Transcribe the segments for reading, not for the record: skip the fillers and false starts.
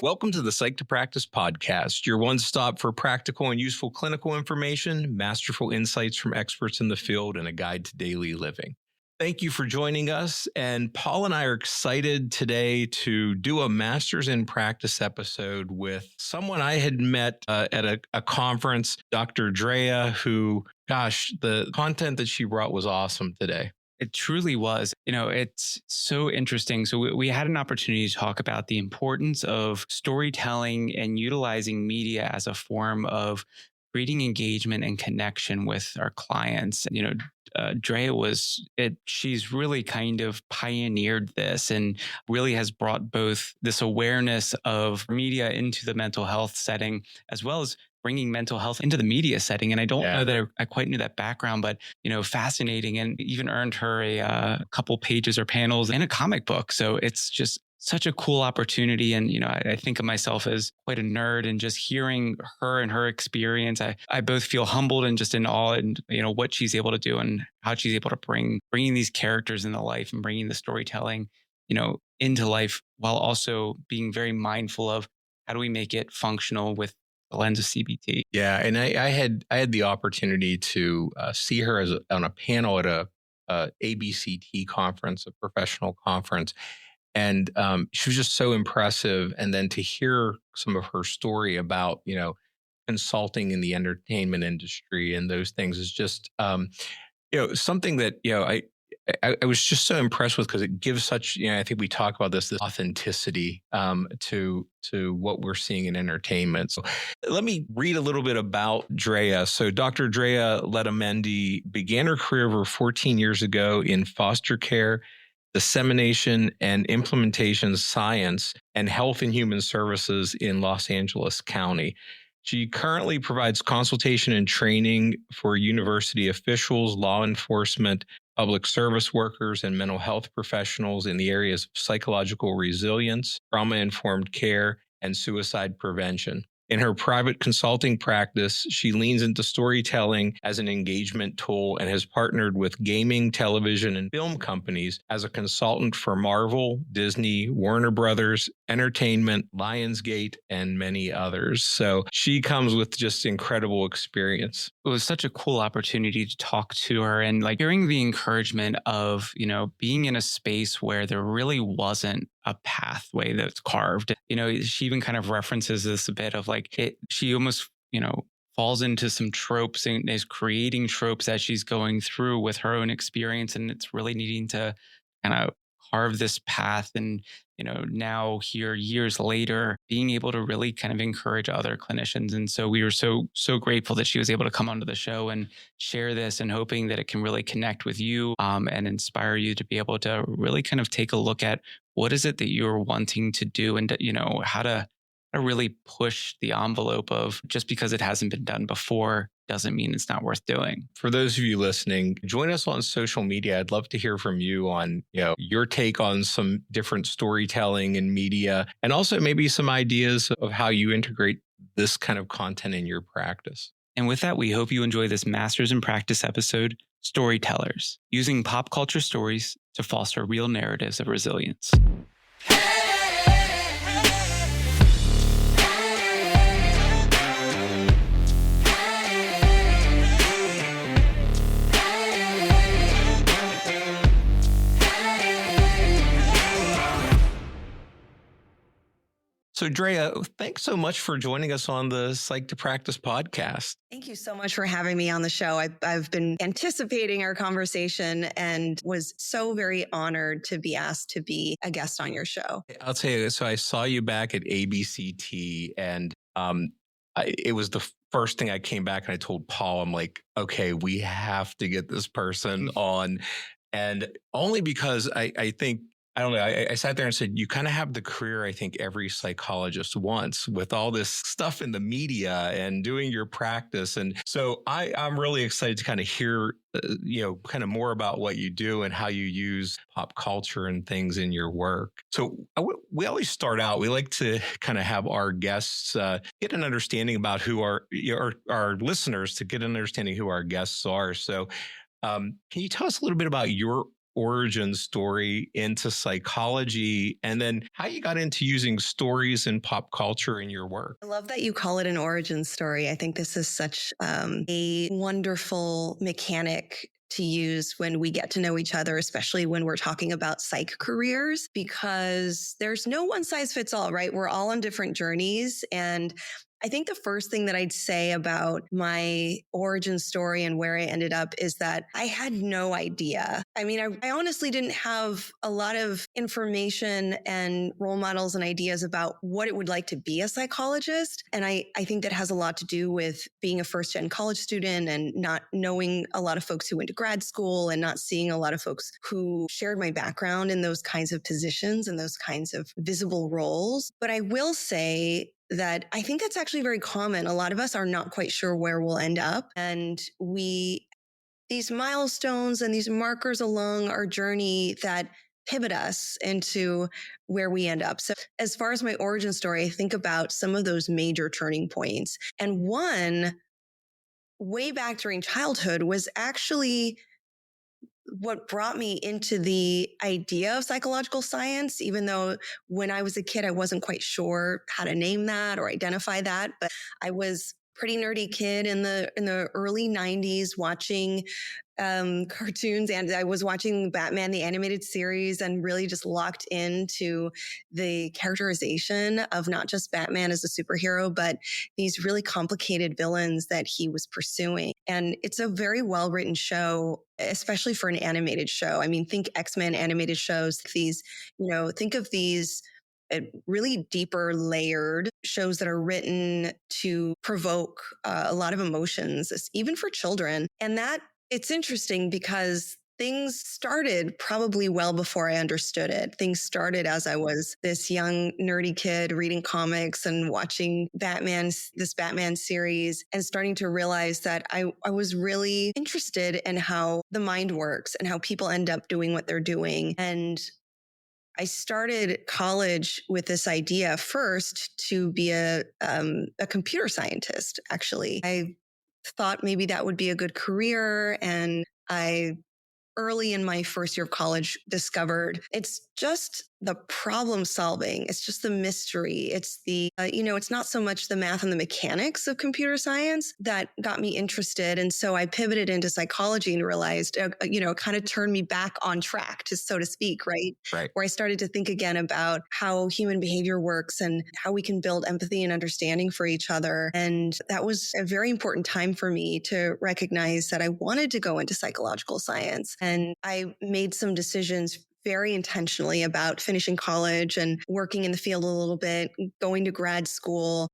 Welcome to the Psyched to Practice podcast, your one stop for practical and useful clinical information, masterful insights from experts in the field, and a guide to daily living. Thank you for joining us. And Paul and I are excited today to do a Masters in Practice episode with someone I had met at a conference, Dr. Drea, who, gosh, the content that she brought was awesome today. It truly was. It's so interesting. So we had an opportunity to talk about the importance of storytelling and utilizing media as a form of creating engagement and connection with our clients. Drea she's really kind of pioneered this and really has brought both this awareness of media into the mental health setting, as well as bringing mental health into the media setting. And I don't know that I quite knew that background, but, fascinating, and even earned her a couple pages or panels in a comic book. So it's just such a cool opportunity. And, I think of myself as quite a nerd, and just hearing her and her experience, I both feel humbled and just in awe, and, what she's able to do and how she's able to bringing these characters into life and bringing the storytelling, into life, while also being very mindful of how do we make it functional with the lens of CBT. Yeah, and I had the opportunity to see her on a panel at a ABCT conference, a professional conference, and she was just so impressive. And then to hear some of her story about consulting in the entertainment industry and those things is just something that I was just so impressed with, because it gives such, I think we talk about this authenticity to what we're seeing in entertainment. So let me read a little bit about Drea. So Dr. Drea Letamendi began her career over 14 years ago in foster care, dissemination and implementation science, and health and human services in Los Angeles County. She currently provides consultation and training for university officials, law enforcement, public service workers, and mental health professionals in the areas of psychological resilience, trauma-informed care, and suicide prevention. In her private consulting practice, she leans into storytelling as an engagement tool and has partnered with gaming, television, and film companies as a consultant for Marvel, Disney, Warner Brothers, Entertainment, Lionsgate, and many others. So she comes with just incredible experience. It was such a cool opportunity to talk to her, and hearing the encouragement of, being in a space where there really wasn't a pathway that's carved. She even kind of references this a bit of she almost, falls into some tropes and is creating tropes as she's going through with her own experience. And it's really needing to kind of carve this path. And, now here years later, being able to really kind of encourage other clinicians. And so we were so grateful that she was able to come onto the show and share this, and hoping that it can really connect with you and inspire you to be able to really kind of take a look at what is it that you're wanting to do, and, how to really push the envelope of, just because it hasn't been done before doesn't mean it's not worth doing. For those of you listening, join us on social media. I'd love to hear from you on your take on some different storytelling and media, and also maybe some ideas of how you integrate this kind of content in your practice. And with that, we hope you enjoy this Masters in Practice episode, Storytellers, using pop culture stories to foster real narratives of resilience. So Drea, thanks so much for joining us on the Psyched to Practice podcast. Thank you so much for having me on the show. I've been anticipating our conversation and was so very honored to be asked to be a guest on your show. I'll tell you, so I saw you back at ABCT, and it was the first thing I came back and I told Paul, I'm like, okay, we have to get this person on. And only because I think, I don't know, I sat there and said, you kind of have the career I think every psychologist wants, with all this stuff in the media and doing your practice. And so I'm really excited to kind of hear, kind of more about what you do and how you use pop culture and things in your work. So we always start out, we like to kind of have our guests get an understanding about who our listeners to get an understanding who our guests are. So can you tell us a little bit about your origin story into psychology, and then how you got into using stories in pop culture in your work. I love that you call it an origin story. I think this is such a wonderful mechanic to use when we get to know each other, especially when we're talking about psych careers, because there's no one size fits all, right? We're all on different journeys. And I think the first thing that I'd say about my origin story and where I ended up is that I had no idea. I mean, I honestly didn't have a lot of information and role models and ideas about what it would like to be a psychologist. And I think that has a lot to do with being a first gen college student and not knowing a lot of folks who went to grad school and not seeing a lot of folks who shared my background in those kinds of positions and those kinds of visible roles. But I will say that I think that's actually very common. A lot of us are not quite sure where we'll end up. And these milestones and these markers along our journey that pivot us into where we end up. So as far as my origin story, I think about some of those major turning points. And one way back during childhood was actually what brought me into the idea of psychological science, even though when I was a kid, I wasn't quite sure how to name that or identify that. But I was pretty nerdy kid in the early 90s watching cartoons, and I was watching Batman the animated series and really just locked into the characterization of not just Batman as a superhero, but these really complicated villains that he was pursuing. And it's a very well written show, especially for an animated show. I mean, think X-Men animated shows, think of these really deeper layered shows that are written to provoke a lot of emotions, even for children. And that it's interesting because things started probably well before I understood it. Things started as I was this young nerdy kid reading comics and watching this Batman series and starting to realize that I was really interested in how the mind works and how people end up doing what they're doing. And I started college with this idea first to be a computer scientist, actually. I thought maybe that would be a good career. And I early in my first year of college discovered it's just the problem solving. It's just the mystery. It's it's not so much the math and the mechanics of computer science that got me interested. And so I pivoted into psychology and realized, kind of turned me back on track, to so to speak, right? Right. Where I started to think again about how human behavior works and how we can build empathy and understanding for each other. And that was a very important time for me to recognize that I wanted to go into psychological science. And I made some decisions very intentionally about finishing college and working in the field a little bit, going to grad school.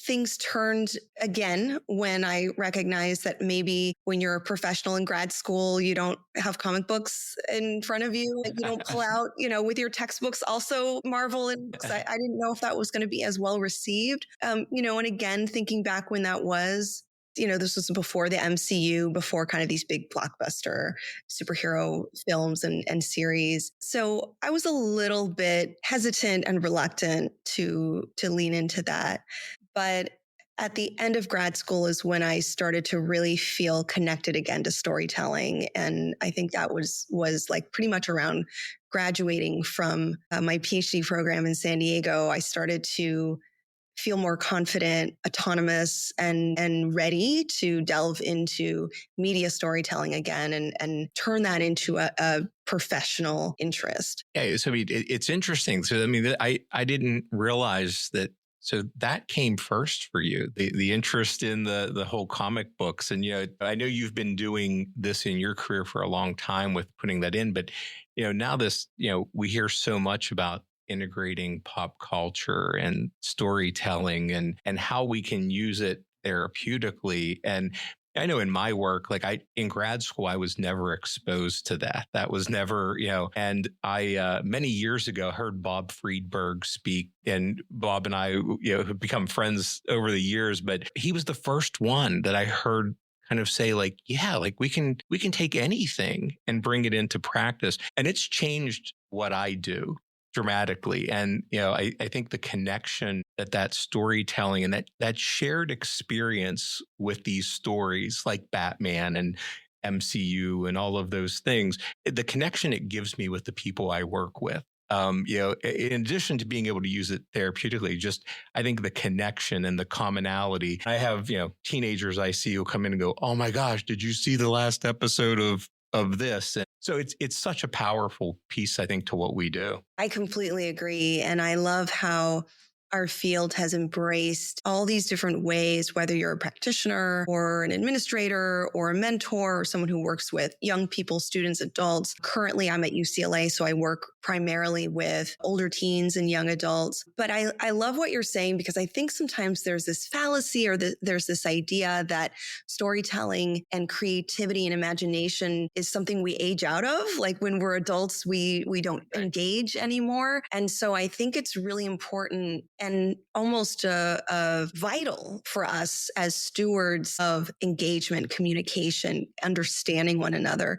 Things turned again when I recognized that maybe when you're a professional in grad school, you don't have comic books in front of you. You don't pull out, with your textbooks also Marvel and books. I didn't know if that was going to be as well received. And again, thinking back when that was, this was before the MCU, before kind of these big blockbuster superhero films and series. So I was a little bit hesitant and reluctant to lean into that. But at the end of grad school is when I started to really feel connected again to storytelling. And I think that was like pretty much around graduating from my PhD program in San Diego. I started to feel more confident, autonomous, and ready to delve into media storytelling again and turn that into a professional interest. Yeah, so I mean, it's interesting. So I mean, I didn't realize that. So that came first for you, the interest in the whole comic books. And, I know you've been doing this in your career for a long time with putting that in, but, now this, we hear so much about integrating pop culture and storytelling and how we can use it therapeutically. And I know in my work, like in grad school, I was never exposed to that. That was never, and I, many years ago, heard Bob Friedberg speak, and Bob and I, have become friends over the years, but he was the first one that I heard kind of say like, yeah, like we can take anything and bring it into practice. And it's changed what I do dramatically. And, I think the connection that storytelling and that shared experience with these stories like Batman and MCU and all of those things, the connection it gives me with the people I work with. In addition to being able to use it therapeutically, just I think the connection and the commonality. I have, teenagers I see who come in and go, "Oh my gosh, did you see the last episode of this?" And so it's such a powerful piece, I think, to what we do. I completely agree. And I love how our field has embraced all these different ways, whether you're a practitioner or an administrator or a mentor or someone who works with young people, students, adults. Currently, I'm at UCLA, so I work primarily with older teens and young adults. But I love what you're saying, because I think sometimes there's this fallacy or there's this idea that storytelling and creativity and imagination is something we age out of. Like when we're adults, we don't engage anymore. And so I think it's really important and almost vital for us as stewards of engagement, communication, understanding one another,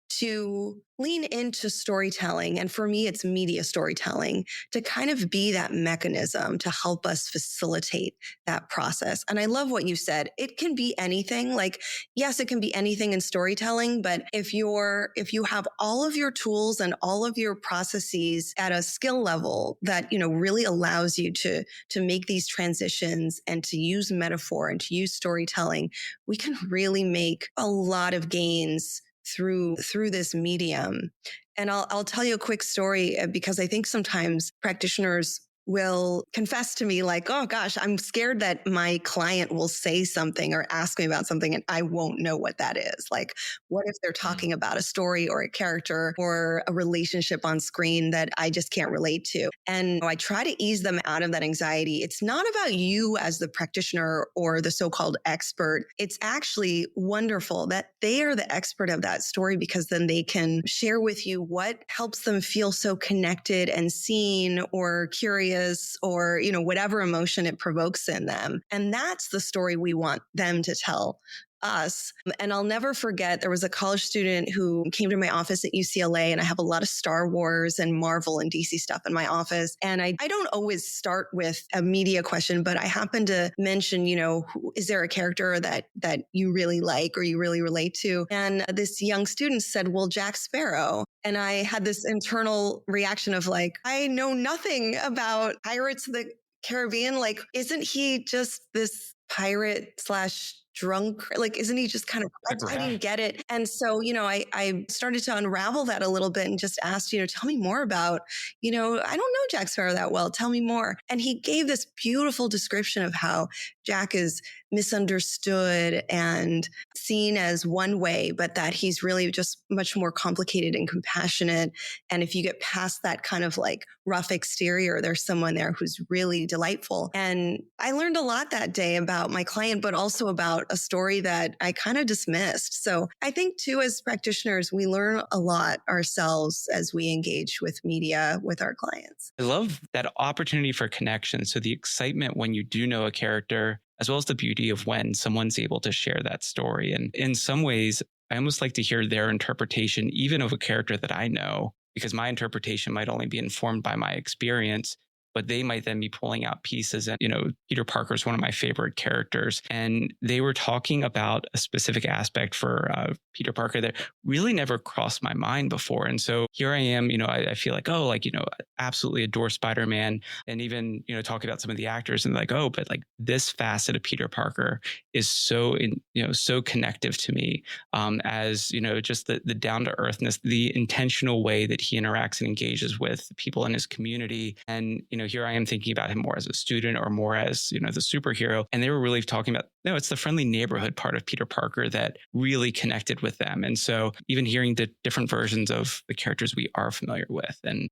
to lean into storytelling. And for me, it's media storytelling, to kind of be that mechanism to help us facilitate that process. And I love what you said. It can be anything. Like, yes, it can be anything in storytelling, but if you have all of your tools and all of your processes at a skill level that, really allows you to make these transitions and to use metaphor and to use storytelling, we can really make a lot of gains through this medium. And I'll tell you a quick story, because I think sometimes practitioners will confess to me like, "Oh gosh, I'm scared that my client will say something or ask me about something and I won't know what that is. Like, what if they're talking about a story or a character or a relationship on screen that I just can't relate to?" And I try to ease them out of that anxiety. It's not about you as the practitioner or the so-called expert. It's actually wonderful that they are the expert of that story, because then they can share with you what helps them feel so connected and seen or curious, or, whatever emotion it provokes in them. And that's the story we want them to tell us. And I'll never forget, there was a college student who came to my office at UCLA, and I have a lot of Star Wars and Marvel and DC stuff in my office. And I don't always start with a media question, but I happen to mention, is there a character that you really like or you really relate to? And this young student said, "Well, Jack Sparrow." And I had this internal reaction of like, I know nothing about Pirates of the Caribbean. Like, isn't he just this pirate slash drunk? Like, isn't he just kind of, I didn't get it. And so, I started to unravel that a little bit and just asked, tell me more about, I don't know Jack Sparrow that well. Tell me more. And he gave this beautiful description of how Jack is misunderstood and seen as one way, but that he's really just much more complicated and compassionate. And if you get past that kind of like rough exterior, there's someone there who's really delightful. And I learned a lot that day about my client, but also about a story that I kind of dismissed. So I think too, as practitioners, we learn a lot ourselves as we engage with media with our clients. I love that opportunity for connection. So the excitement when you do know a character, as well as the beauty of when someone's able to share that story. And in some ways, I almost like to hear their interpretation, even of a character that I know, because my interpretation might only be informed by my experience, but they might then be pulling out pieces. And, Peter Parker is one of my favorite characters. And they were talking about a specific aspect for Peter Parker that really never crossed my mind before. And so here I am, I feel like, absolutely adore Spider-Man. And even, talking about some of the actors and like, but like this facet of Peter Parker is so, so connective to me as, just the down to earthness, the intentional way that he interacts and engages with people in his community. And, here I am thinking about him more as a student or more as, the superhero. And they were really talking about, no, it's the friendly neighborhood part of Peter Parker that really connected with them. And so even hearing the different versions of the characters we are familiar with. And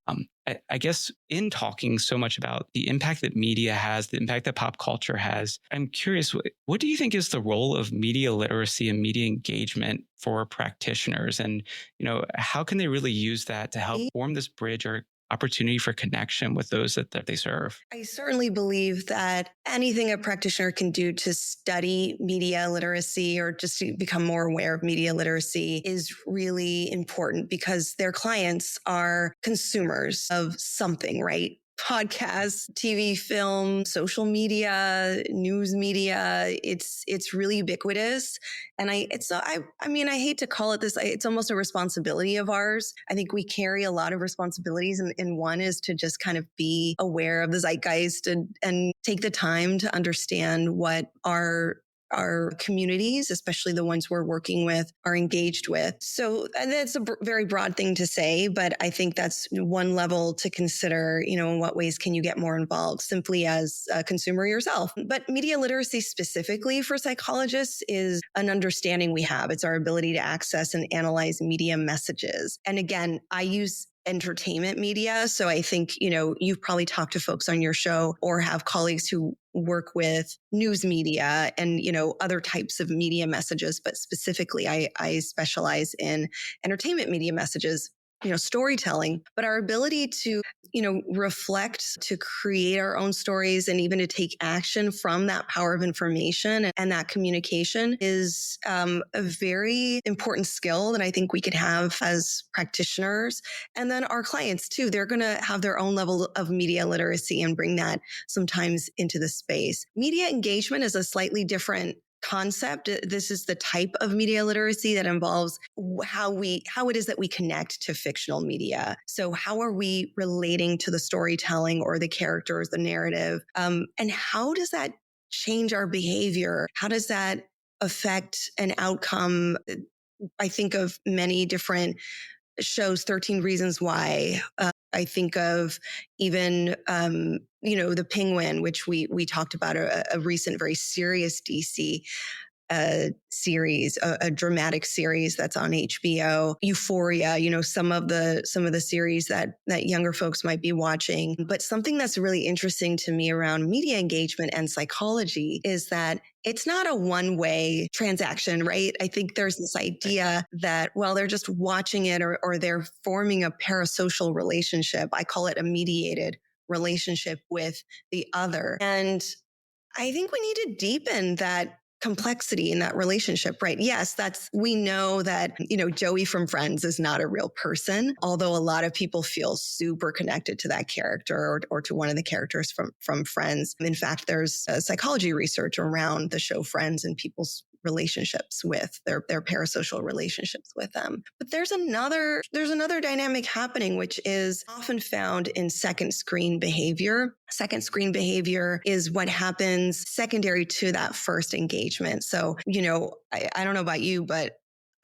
I guess in talking so much about the impact that media has, the impact that pop culture has, I'm curious, what do you think is the role of media literacy and media engagement for practitioners? And, how can they really use that to help form this bridge or opportunity for connection with those that they serve? I certainly believe that anything a practitioner can do to study media literacy or just to become more aware of media literacy is really important, because their clients are consumers of something, right? podcasts, TV, film, social media, news media. It's really ubiquitous. And I mean, I hate to call it this. It's almost a responsibility of ours. I think we carry a lot of responsibilities. And one is to just kind of be aware of the zeitgeist and take the time to understand what our communities, especially the ones we're working with, are engaged with. So and that's a very broad thing to say, but I think that's one level to consider, in what ways can you get more involved simply as a consumer yourself. But media literacy specifically for psychologists is an understanding we have. It's our ability to access and analyze media messages. And again, I use entertainment media. So I think, you've probably talked to folks on your show or have colleagues who work with news media and, other types of media messages. But specifically, I specialize in entertainment media messages, storytelling, but our ability to, reflect, to create our own stories and even to take action from that power of information and that communication is a very important skill that I think we could have as practitioners. And then our clients too, they're going to have their own level of media literacy and bring that sometimes into the space. Media engagement is a slightly different concept. This is the type of media literacy that involves how it is that we connect to fictional media. So how are we relating to the storytelling or the characters, the narrative? And how does that change our behavior? How does that affect an outcome? I think of many different shows, 13 Reasons Why. I think of even, the Penguin, which we talked about, a recent, very serious DC series, a dramatic series that's on HBO. Euphoria, some of the series that younger folks might be watching. But something that's really interesting to me around media engagement and psychology is that it's not a one-way transaction, right? I think there's this idea that, well, they're just watching it or they're forming a parasocial relationship. I call it a mediated relationship with the other. And I think we need to deepen that complexity in that relationship, right? Yes, we know that, Joey from Friends is not a real person, although a lot of people feel super connected to that character or to one of the characters from Friends. In fact, there's psychology research around the show Friends and people's relationships with their parasocial relationships with them. But there's another dynamic happening, which is often found in second screen behavior. Second screen behavior is what happens secondary to that first engagement. So, I don't know about you, but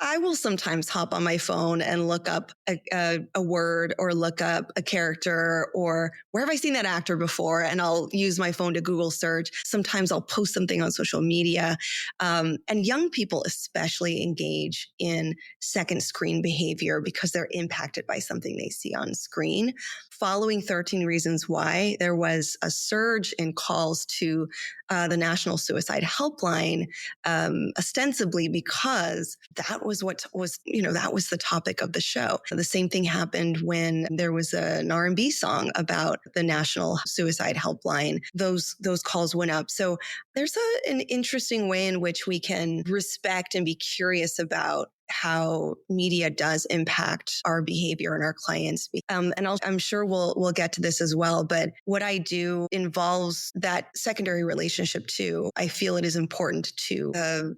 I will sometimes hop on my phone and look up a word or look up a character or where have I seen that actor before? And I'll use my phone to Google search. Sometimes I'll post something on social media. And young people especially engage in second screen behavior because they're impacted by something they see on screen. Following 13 Reasons Why, there was a surge in calls to the National Suicide Helpline, ostensibly because that was the topic of the show. The same thing happened when there was an R&B song about the National Suicide Helpline. Those calls went up. So there's an interesting way in which we can respect and be curious about how media does impact our behavior and our clients. And I'm sure we'll get to this as well. But what I do involves that secondary relationship too. I feel it is important to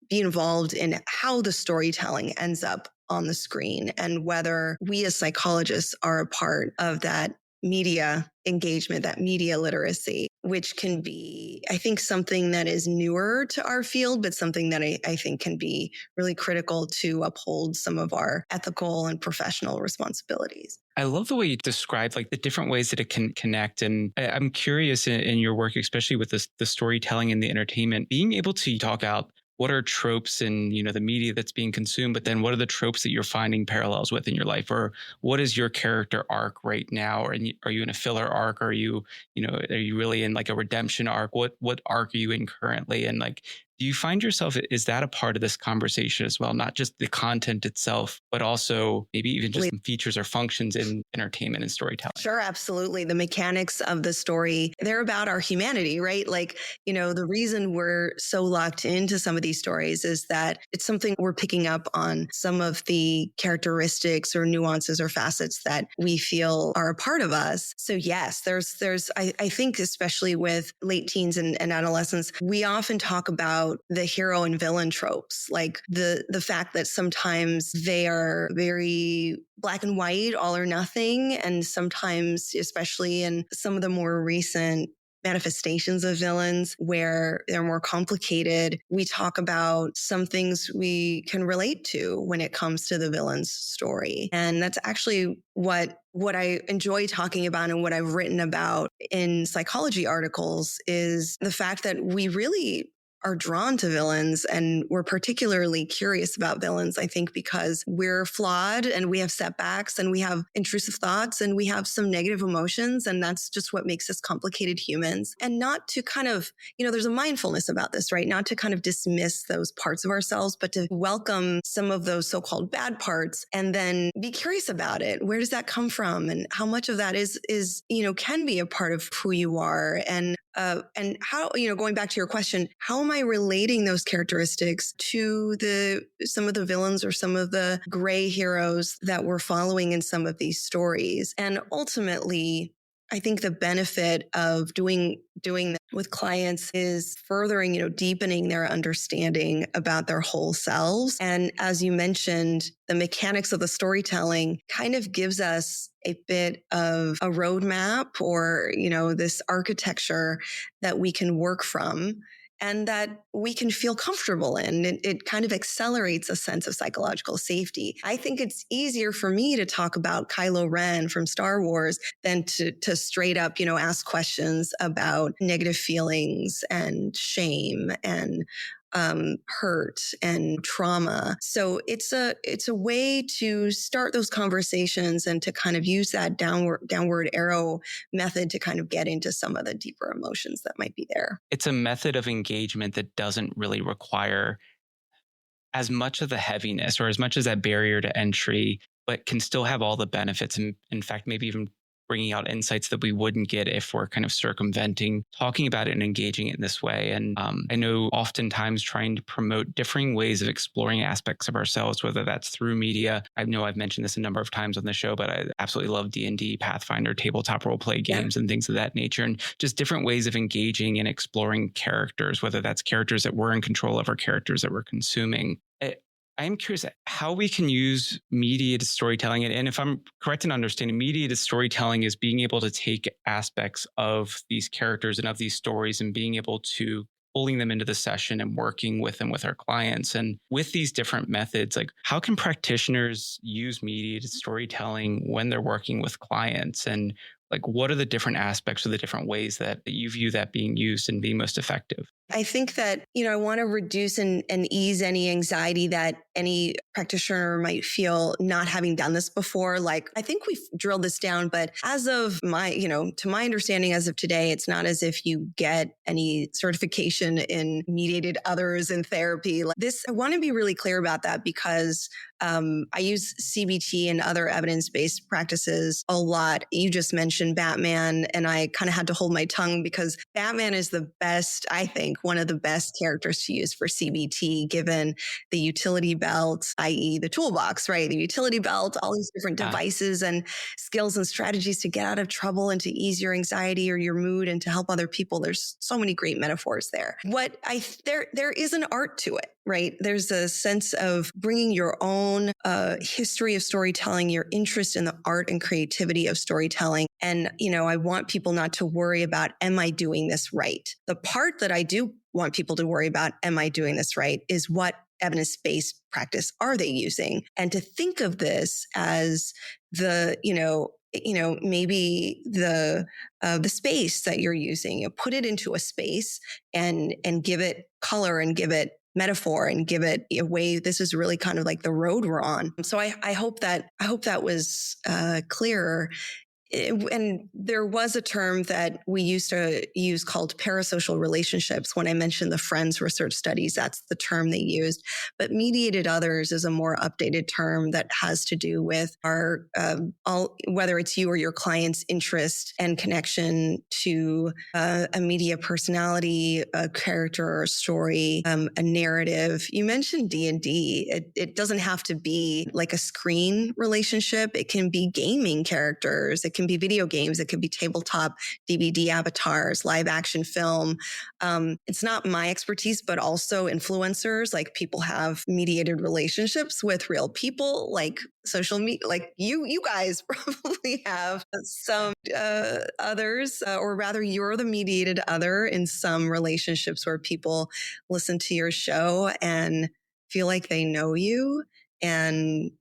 be involved in how the storytelling ends up on the screen and whether we as psychologists are a part of that media engagement, that media literacy, which can be, I think, something that is newer to our field, but something that I think can be really critical to uphold some of our ethical and professional responsibilities. I love the way you describe the different ways that it can connect. And I'm curious in your work, especially with the storytelling and the entertainment, being able to talk about what are tropes in, the media that's being consumed, but then what are the tropes that you're finding parallels with in your life? Or what is your character arc right now? Or are you in a filler arc? Are you really in a redemption arc? What arc are you in currently? And Do you find yourself, is that a part of this conversation as well? Not just the content itself, but also maybe even just some features or functions in entertainment and storytelling? Sure, absolutely. The mechanics of the story, they're about our humanity, right? Like, the reason we're so locked into some of these stories is that it's something we're picking up on, some of the characteristics or nuances or facets that we feel are a part of us. So yes, I think especially with late teens and adolescents, we often talk about the hero and villain tropes, like the fact that sometimes they are very black and white, all or nothing. And sometimes, especially in some of the more recent manifestations of villains where they're more complicated, we talk about some things we can relate to when it comes to the villain's story. And that's actually what I enjoy talking about and what I've written about in psychology articles is the fact that we really are drawn to villains, and we're particularly curious about villains, I think, because we're flawed and we have setbacks and we have intrusive thoughts and we have some negative emotions. And that's just what makes us complicated humans. And not to kind of, there's a mindfulness about this, right? Not to kind of dismiss those parts of ourselves, but to welcome some of those so-called bad parts and then be curious about it. Where does that come from? And how much of that is can be a part of who you are? And how, going back to your question, how am I relating those characteristics to some of the villains or some of the gray heroes that we're following in some of these stories? And ultimately, I think the benefit of doing that with clients is furthering, deepening their understanding about their whole selves. And as you mentioned, the mechanics of the storytelling kind of gives us a bit of a roadmap or, this architecture that we can work from and that we can feel comfortable in. It kind of accelerates a sense of psychological safety. I think it's easier for me to talk about Kylo Ren from Star Wars than to straight up, ask questions about negative feelings and shame and hurt and trauma. So it's a way to start those conversations and to kind of use that downward arrow method to kind of get into some of the deeper emotions that might be there. It's a method of engagement that doesn't really require as much of the heaviness or as much as that barrier to entry, but can still have all the benefits. And in fact, maybe even bringing out insights that we wouldn't get if we're kind of circumventing, talking about it and engaging it in this way. And I know oftentimes trying to promote differing ways of exploring aspects of ourselves, whether that's through media. I know I've mentioned this a number of times on the show, but I absolutely love D&D, Pathfinder, tabletop role play games, and things of that nature, and just different ways of engaging and exploring characters, whether that's characters that we're in control of or characters that we're consuming. I am curious how we can use mediated storytelling. And if I'm correct in understanding, mediated storytelling is being able to take aspects of these characters and of these stories and being able to pulling them into the session and working with them with our clients. And with these different methods, like how can practitioners use mediated storytelling when they're working with clients? And like, what are the different aspects or the different ways that you view that being used and being most effective? I think that, I want to reduce and ease any anxiety that any practitioner might feel not having done this before. Like, I think we've drilled this down, but as of to my understanding as of today, it's not as if you get any certification in mediated others in therapy. Like this, I want to be really clear about that because I use CBT and other evidence-based practices a lot. You just mentioned Batman, and I kind of had to hold my tongue because Batman is the best, I think, one of the best characters to use for CBT, given the utility belt, i.e. the toolbox, right? The utility belt, all these different devices and skills and strategies to get out of trouble and to ease your anxiety or your mood and to help other people. There's so many great metaphors there. There is an art to it, right? There's a sense of bringing your own history of storytelling, your interest in the art and creativity of storytelling. And, I want people not to worry about, am I doing this right? The part that I do want people to worry about, am I doing this right, is what evidence-based practice are they using? And to think of this as the, maybe the space that you're using, put it into a space and give it color and give it metaphor and give it a way. This is really kind of like the road we're on. So I hope that was clearer. And there was a term that we used to use called parasocial relationships. When I mentioned the Friends research studies, that's the term they used. But mediated others is a more updated term that has to do with our, whether it's you or your client's interest and connection to a media personality, a character or a story, a narrative. You mentioned D&D. It doesn't have to be like a screen relationship. It can be gaming characters. It can be video games. It could be tabletop DVD avatars, live action film. It's not my expertise, but also influencers. Like people have mediated relationships with real people, like social media, like you guys probably have some others, or rather you're the mediated other in some relationships where people listen to your show and feel like they know you and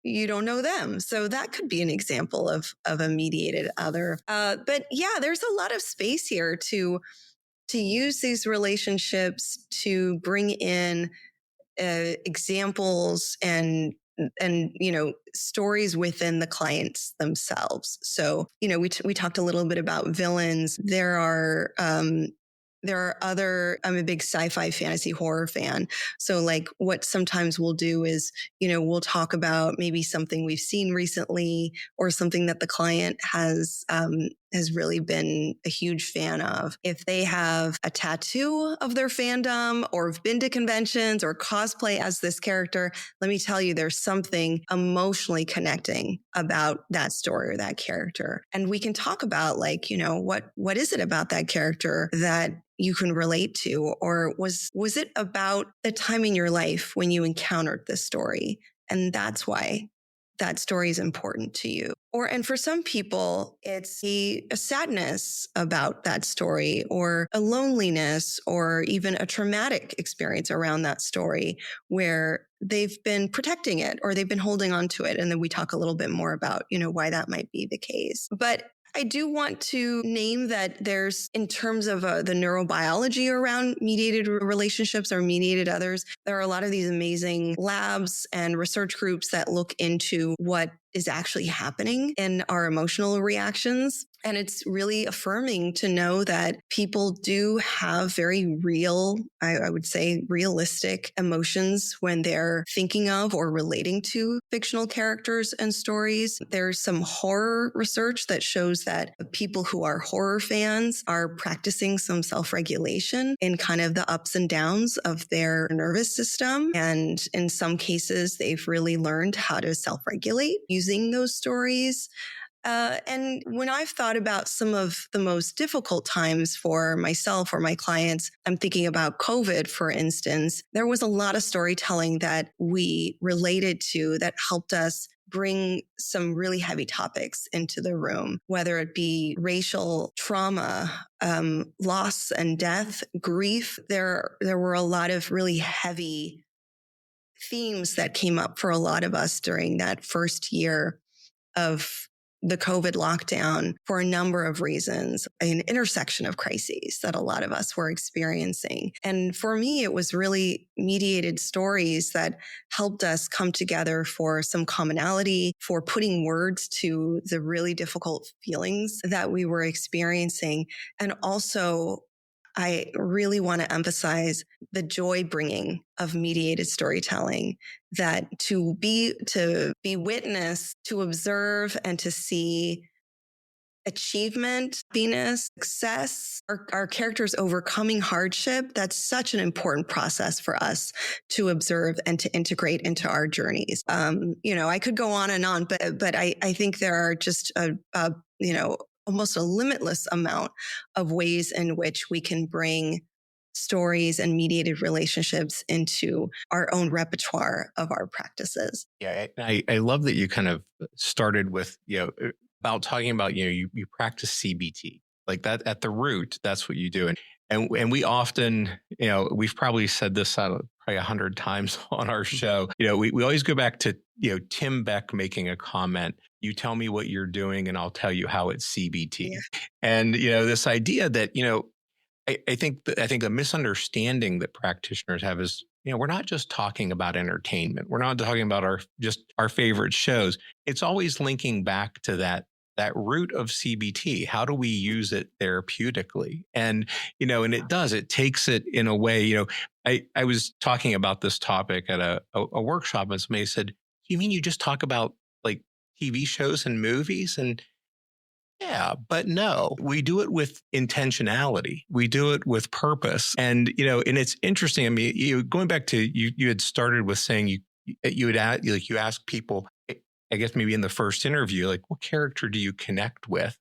you don't know them. So that could be an example of a mediated other. But yeah, there's a lot of space here to use these relationships to bring in examples and stories within the clients themselves. So we talked a little bit about villains. There are other, I'm a big sci-fi fantasy horror fan. So like what sometimes we'll do is, we'll talk about maybe something we've seen recently or something that the client has really been a huge fan of. If they have a tattoo of their fandom or have been to conventions or cosplay as this character, let me tell you, there's something emotionally connecting about that story or that character. And we can talk about like, what is it about that character that you can relate to? Or was it about the time in your life when you encountered this story? And that's why that story is important to you. And for some people, it's a sadness about that story or a loneliness or even a traumatic experience around that story where they've been protecting it or they've been holding on to it. And then we talk a little bit more about, why that might be the case. But I do want to name that there's, in terms of the neurobiology around mediated relationships or mediated others, there are a lot of these amazing labs and research groups that look into what is actually happening in our emotional reactions. And it's really affirming to know that people do have very real, I would say realistic emotions when they're thinking of or relating to fictional characters and stories. There's some horror research that shows that people who are horror fans are practicing some self-regulation in kind of the ups and downs of their nervous system. And in some cases, they've really learned how to self-regulate using those stories. And when I've thought about some of the most difficult times for myself or my clients, I'm thinking about COVID, for instance. There was a lot of storytelling that we related to that helped us bring some really heavy topics into the room, whether it be racial trauma, loss and death, grief. There were a lot of really heavy themes that came up for a lot of us during that first year of the COVID lockdown for a number of reasons, an intersection of crises that a lot of us were experiencing. And for me, it was really mediated stories that helped us come together for some commonality, for putting words to the really difficult feelings that we were experiencing. And also, I really want to emphasize the joy bringing of mediated storytelling, that to be witness, to observe and to see achievement, happiness, success, our characters overcoming hardship. That's such an important process for us to observe and to integrate into our journeys. I could go on and on, but I think there are just almost a limitless amount of ways in which we can bring stories and mediated relationships into our own repertoire of our practices. Yeah, I love that you kind of started with, about talking about, you practice CBT. Like that at the root, that's what you do. And we often, we've probably said this probably 100 times on our show. We always go back to, Tim Beck making a comment. You tell me what you're doing and I'll tell you how it's CBT. Yeah. And, this idea that, I think the misunderstanding that practitioners have is, we're not just talking about entertainment. We're not talking about our favorite shows. It's always linking back to that that root of CBT. How do we use it therapeutically? And, and it takes it in a way, I was talking about this topic at a workshop, and somebody said, you mean you just talk about like TV shows and movies? And yeah, but no, we do it with intentionality. We do it with purpose. And, and it's interesting. I mean, going back to you had started with saying you ask people, I guess maybe in the first interview, like, what character do you connect with?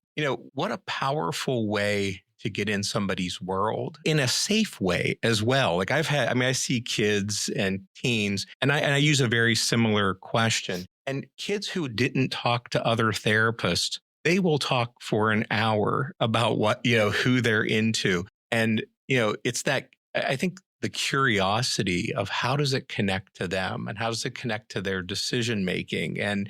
What a powerful way to get in somebody's world in a safe way as well. Like I see kids and teens, and I use a very similar question. And kids who didn't talk to other therapists, they will talk for an hour about who they're into. And, it's that, I think, the curiosity of how does it connect to them and how does it connect to their decision making and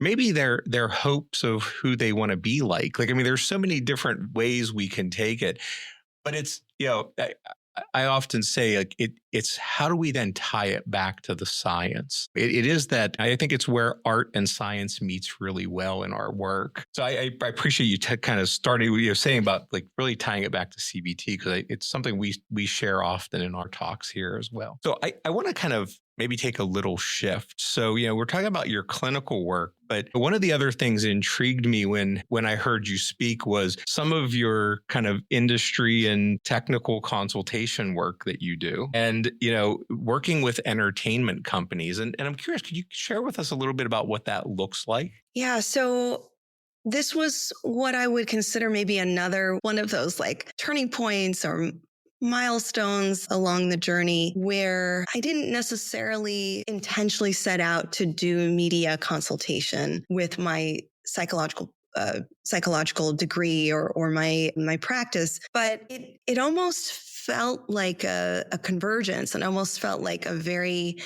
maybe their hopes of who they want to be like. Like, I mean, there's so many different ways we can take it, but it's, I often say, like, it's how do we then tie it back to the science? It is that I think it's where art and science meets really well in our work. So I appreciate you kind of starting what you're saying about like really tying it back to CBT, because it's something we share often in our talks here as well. So I want to kind of maybe take a little shift. So, we're talking about your clinical work, but one of the other things that intrigued me when I heard you speak was some of your kind of industry and technical consultation work that you do and, working with entertainment companies. And I'm curious, could you share with us a little bit about what that looks like? Yeah. So this was what I would consider maybe another one of those like turning points or milestones along the journey where I didn't necessarily intentionally set out to do media consultation with my psychological degree or my practice, but it almost felt like a convergence and almost felt like a very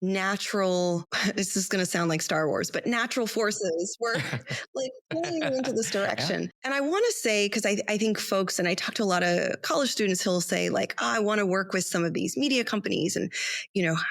natural, this is going to sound like Star Wars, but natural forces were like pulling me into this direction. Yeah. And I want to say, because I think folks, and I talk to a lot of college students who'll say like, oh, I want to work with some of these media companies and,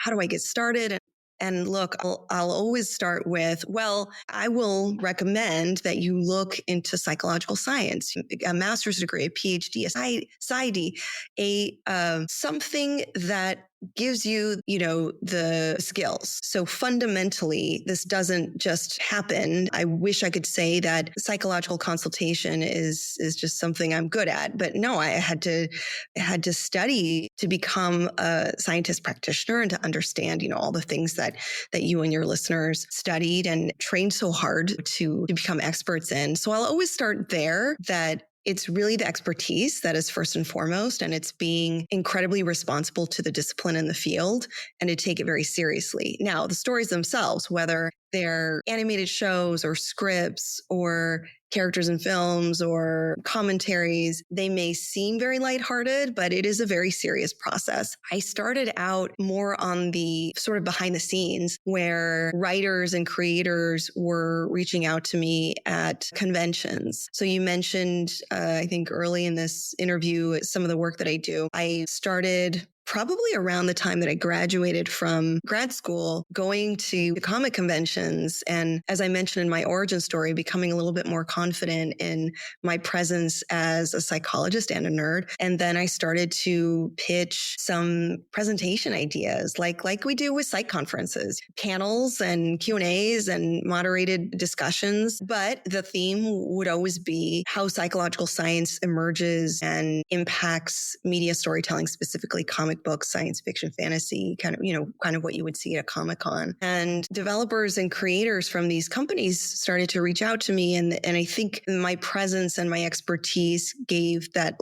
how do I get started? And look, I'll always start with, well, I will recommend that you look into psychological science, a master's degree, a PhD, a PsyD, something that gives you, the skills. So fundamentally, this doesn't just happen. I wish I could say that psychological consultation is just something I'm good at, but no, I had to study to become a scientist practitioner and to understand, all the things that you and your listeners studied and trained so hard to become experts in. So I'll always start there, that it's really the expertise that is first and foremost, and it's being incredibly responsible to the discipline in the field and to take it very seriously. Now, the stories themselves, whether they're animated shows or scripts or characters in films or commentaries, they may seem very lighthearted, but it is a very serious process. I started out more on the sort of behind the scenes where writers and creators were reaching out to me at conventions. So you mentioned, I think early in this interview, some of the work that I do. I started probably around the time that I graduated from grad school, going to the comic conventions. And as I mentioned in my origin story, becoming a little bit more confident in my presence as a psychologist and a nerd. And then I started to pitch some presentation ideas like we do with psych conferences, panels and Q&As and moderated discussions. But the theme would always be how psychological science emerges and impacts media storytelling, specifically comic books, science fiction, fantasy, kind of what you would see at a Comic-Con. And developers and creators from these companies started to reach out to me. And I think my presence and my expertise gave that,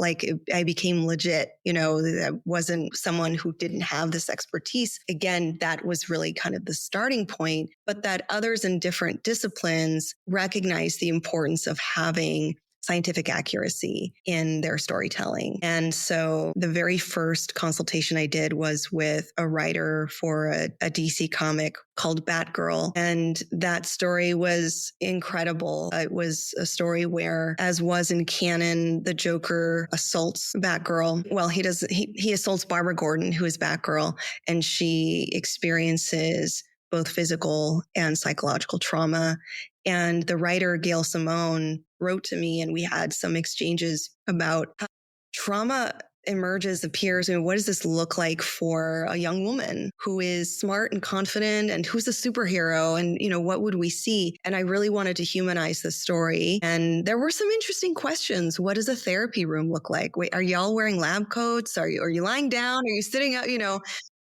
I became legit, that wasn't someone who didn't have this expertise. Again, that was really kind of the starting point, but that others in different disciplines recognize the importance of having scientific accuracy in their storytelling. And so the very first consultation I did was with a writer for a DC comic called Batgirl. And that story was incredible. It was a story where, as was in canon, the Joker assaults Batgirl. Well, he assaults Barbara Gordon, who is Batgirl, and she experiences both physical and psychological trauma And the writer, Gail Simone, wrote to me, and we had some exchanges about how trauma emerges, appears, and what does this look like for a young woman who is smart and confident and who's a superhero, and what would we see? And I really wanted to humanize the story, and there were some interesting questions. What does a therapy room look like? Wait, are y'all wearing lab coats? Are you lying down? Are you sitting up?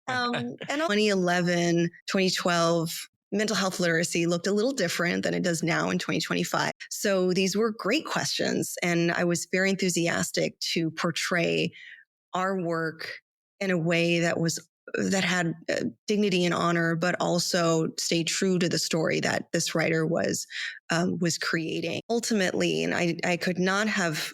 And 2011, 2012, mental health literacy looked a little different than it does now in 2025. So these were great questions. And I was very enthusiastic to portray our work in a way that had dignity and honor, but also stay true to the story that this writer was creating. Ultimately, and I could not have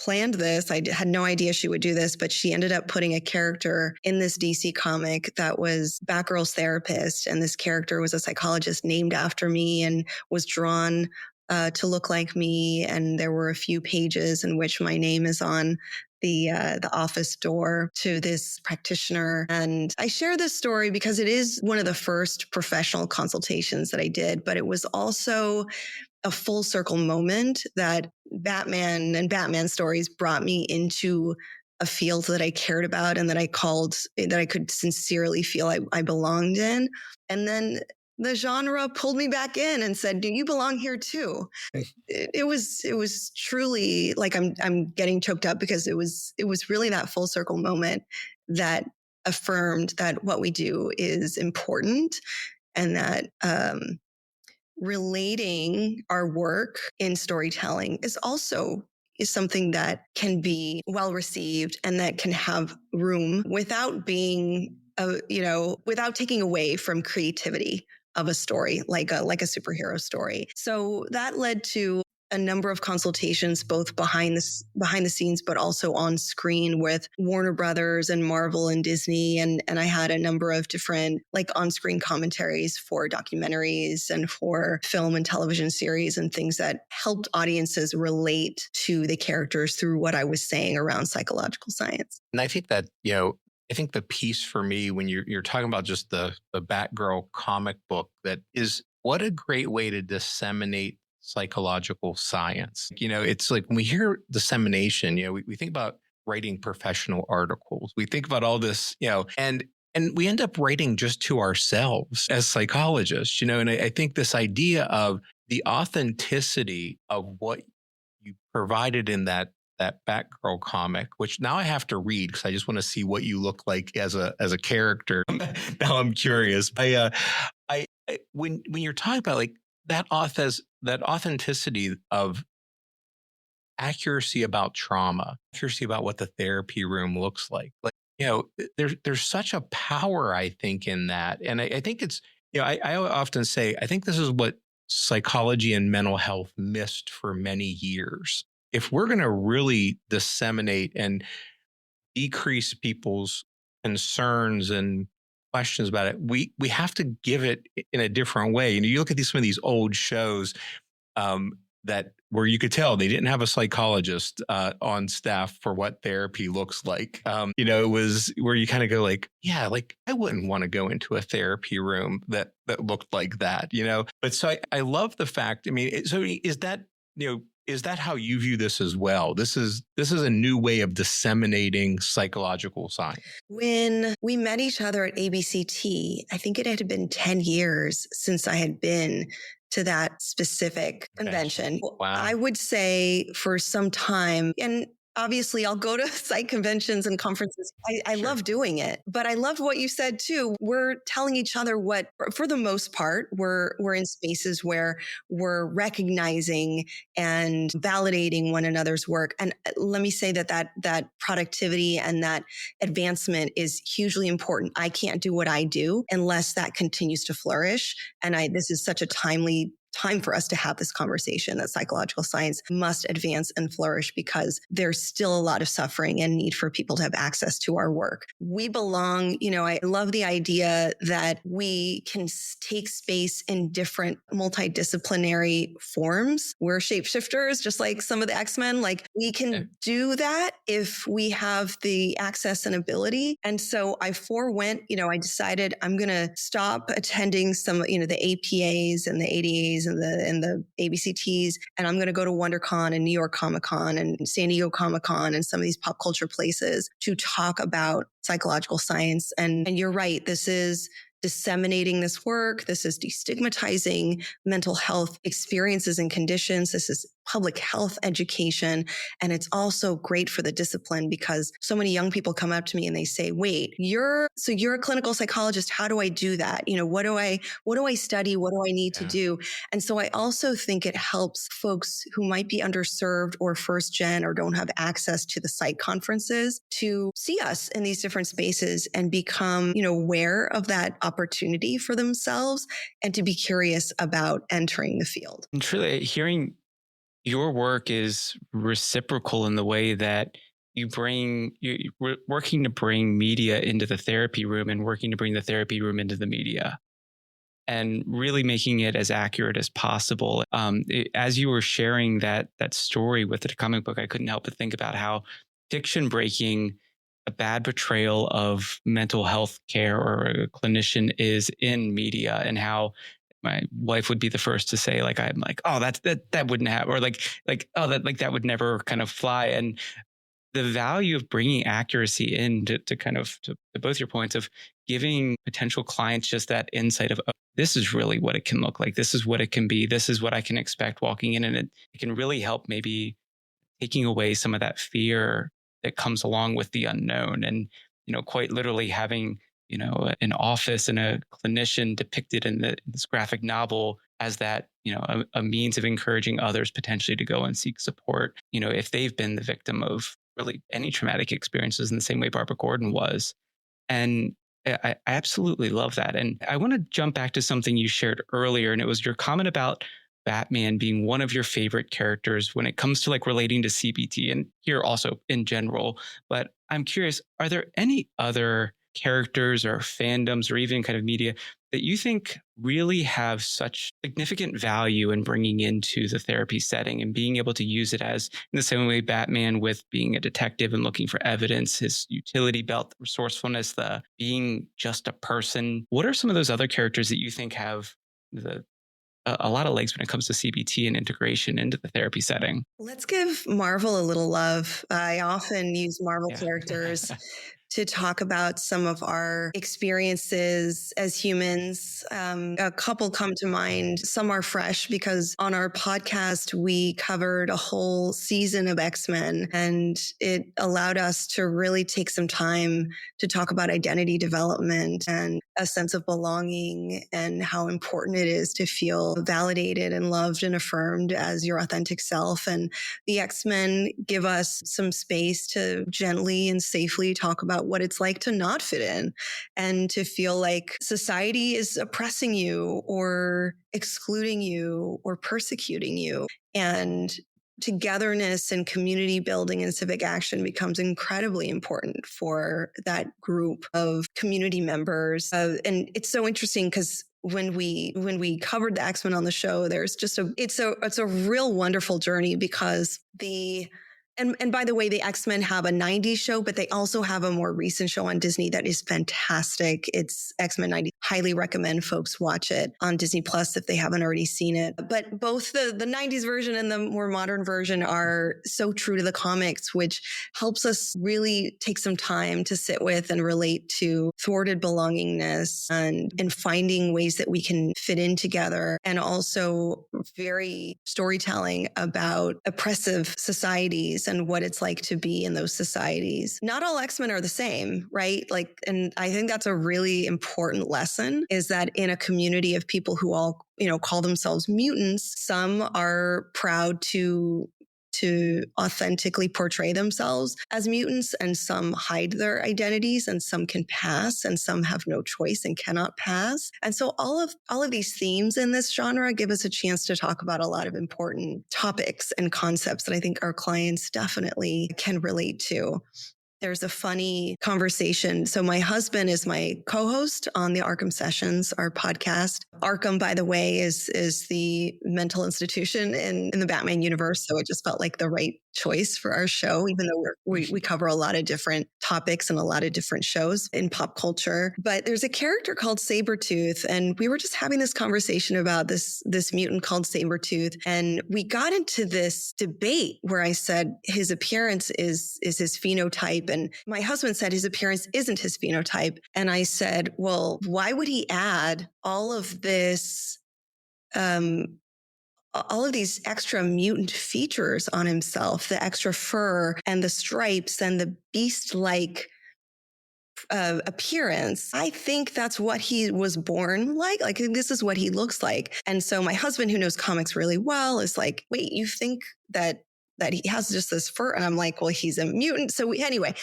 planned this. I had no idea she would do this, but she ended up putting a character in this DC comic that was Batgirl's therapist. And this character was a psychologist named after me and was drawn to look like me. And there were a few pages in which my name is on the office door to this practitioner. And I share this story because it is one of the first professional consultations that I did, but it was also a full circle moment that Batman and Batman stories brought me into a field that I cared about and that I could sincerely feel I belonged in. And then the genre pulled me back in and said, "Do you belong here too?" It was truly like I'm getting choked up because it was really that full circle moment that affirmed that what we do is important, and that relating our work in storytelling is something that can be well received and that can have room without being without taking away from creativity of a story like a superhero story. So that led to a number of consultations, both behind the scenes, but also on screen with Warner Brothers and Marvel and Disney. And I had a number of different on-screen commentaries for documentaries and for film and television series and things that helped audiences relate to the characters through what I was saying around psychological science. And I think that, I think the piece for me when you're talking about just the Batgirl comic book, that is, what a great way to disseminate psychological science. It's like when we hear dissemination, we think about writing professional articles. We think about all this, and we end up writing just to ourselves as psychologists, and I think this idea of the authenticity of what you provided in that Batgirl comic, which now I have to read because I just want to see what you look like as a character. Now I'm curious. When you're talking about that authenticity of accuracy about trauma, accuracy about what the therapy room looks like. There's such a power, I think, in that. And I think it's, I often say, I think this is what psychology and mental health missed for many years. If we're going to really disseminate and decrease people's concerns and questions about it, we have to give it in a different way. You look at some of these old shows that where you could tell they didn't have a psychologist on staff for what therapy looks like. It was where you kind of go I wouldn't want to go into a therapy room that looked like that, But so I love the fact. So is that, is that how you view this as well? This is a new way of disseminating psychological science. When we met each other at ABCT, I think it had been 10 years since I had been to that specific convention. Wow. I would say for some time, and obviously I'll go to psych conventions and conferences. I Sure. love doing it, but I love what you said too. We're telling each other what, for the most part, we're in spaces where we're recognizing and validating one another's work. And let me say that productivity and that advancement is hugely important. I can't do what I do unless that continues to flourish. And this is such a timely time for us to have this conversation that psychological science must advance and flourish because there's still a lot of suffering and need for people to have access to our work. We belong, I love the idea that we can take space in different multidisciplinary forms. We're shapeshifters, just like some of the X-Men. We can do that if we have the access and ability. And so I forewent, I decided I'm going to stop attending some, the APAs and the ADAs ABCs and the ABCTs, and I'm going to go to WonderCon and New York Comic Con and San Diego Comic Con and some of these pop culture places to talk about psychological science. And you're right, this is disseminating this work. This is destigmatizing mental health experiences and conditions. This is public health education. And it's also great for the discipline because so many young people come up to me and they say, wait, you're a clinical psychologist. How do I do that? What do I study? What do I need to do? And so I also think it helps folks who might be underserved or first gen or don't have access to the psych conferences to see us in these different spaces and become, aware of that opportunity for themselves and to be curious about entering the field. And truly, hearing your work is reciprocal in the way that you're working to bring media into the therapy room and working to bring the therapy room into the media and really making it as accurate as possible. As you were sharing that story with the comic book, I couldn't help but think about how fiction breaking a bad portrayal of mental health care or a clinician is in media, and how my wife would be the first to say, oh, that wouldn't happen, or that would never kind of fly. And the value of bringing accuracy in to both your points of giving potential clients just that insight of, oh, this is really what it can look like. This is what it can be. This is what I can expect walking in. And it can really help maybe taking away some of that fear that comes along with the unknown. And, quite literally having an office and a clinician depicted in this graphic novel as that, a means of encouraging others potentially to go and seek support, if they've been the victim of really any traumatic experiences in the same way Barbara Gordon was. And I absolutely love that. And I want to jump back to something you shared earlier, and it was your comment about Batman being one of your favorite characters when it comes to relating to CBT, and here also in general. But I'm curious, are there any other characters or fandoms or even kind of media that you think really have such significant value in bringing into the therapy setting and being able to use it as, in the same way Batman with being a detective and looking for evidence, his utility belt, the resourcefulness, the being just a person? What are some of those other characters that you think have a lot of legs when it comes to CBT and integration into the therapy setting? Let's give Marvel a little love. I often use Marvel characters to talk about some of our experiences as humans. A couple come to mind. Some are fresh because on our podcast, we covered a whole season of X-Men, and it allowed us to really take some time to talk about identity development and a sense of belonging and how important it is to feel validated and loved and affirmed as your authentic self. And the X-Men give us some space to gently and safely talk about what it's like to not fit in and to feel like society is oppressing you or excluding you or persecuting you. And togetherness and community building and civic action becomes incredibly important for that group of community members. And it's so interesting because when we covered the X-Men on the show, there's just it's a real wonderful journey because and by the way, the X-Men have a 90s show, but they also have a more recent show on Disney that is fantastic. It's X-Men 90. Highly recommend folks watch it on Disney Plus if they haven't already seen it. But both the 90s version and the more modern version are so true to the comics, which helps us really take some time to sit with and relate to thwarted belongingness and finding ways that we can fit in together, and also very storytelling about oppressive societies and what it's like to be in those societies. Not all X-Men are the same, right? And I think that's a really important lesson, is that in a community of people who all, call themselves mutants, some are proud to authentically portray themselves as mutants, and some hide their identities, and some can pass, and some have no choice and cannot pass. And so all of these themes in this genre give us a chance to talk about a lot of important topics and concepts that I think our clients definitely can relate to. There's a funny conversation. So my husband is my co-host on the Arkham Sessions, our podcast. Arkham, by the way, is the mental institution in the Batman universe. So it just felt like the right choice for our show, even though we cover a lot of different topics and a lot of different shows in pop culture. But there's a character called Sabretooth, and we were just having this conversation about this mutant called Sabretooth. And we got into this debate where I said his appearance is his phenotype. And my husband said his appearance isn't his phenotype. And I said, well, why would he add all of this, all of these extra mutant features on himself, the extra fur and the stripes and the beast-like appearance? I think that's what he was born like. Like, this is what he looks like. And so my husband, who knows comics really well, is like, wait, you think that he has just this fur? And I'm like, well, he's a mutant. So anyway,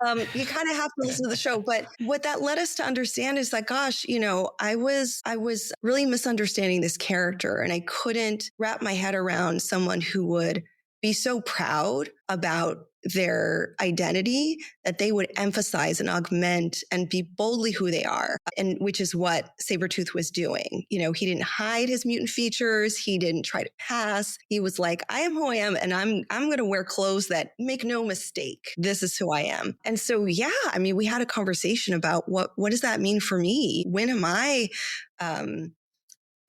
you kind of have to listen to the show. But what that led us to understand is that, gosh, I was really misunderstanding this character, and I couldn't wrap my head around someone who would be so proud about their identity that they would emphasize and augment and be boldly who they are, and which is what Sabretooth was doing. He didn't hide his mutant features. He didn't try to pass. He was like, I am who I am, and I'm going to wear clothes that make no mistake. This is who I am. And so, yeah, I mean, we had a conversation about what does that mean for me? When am I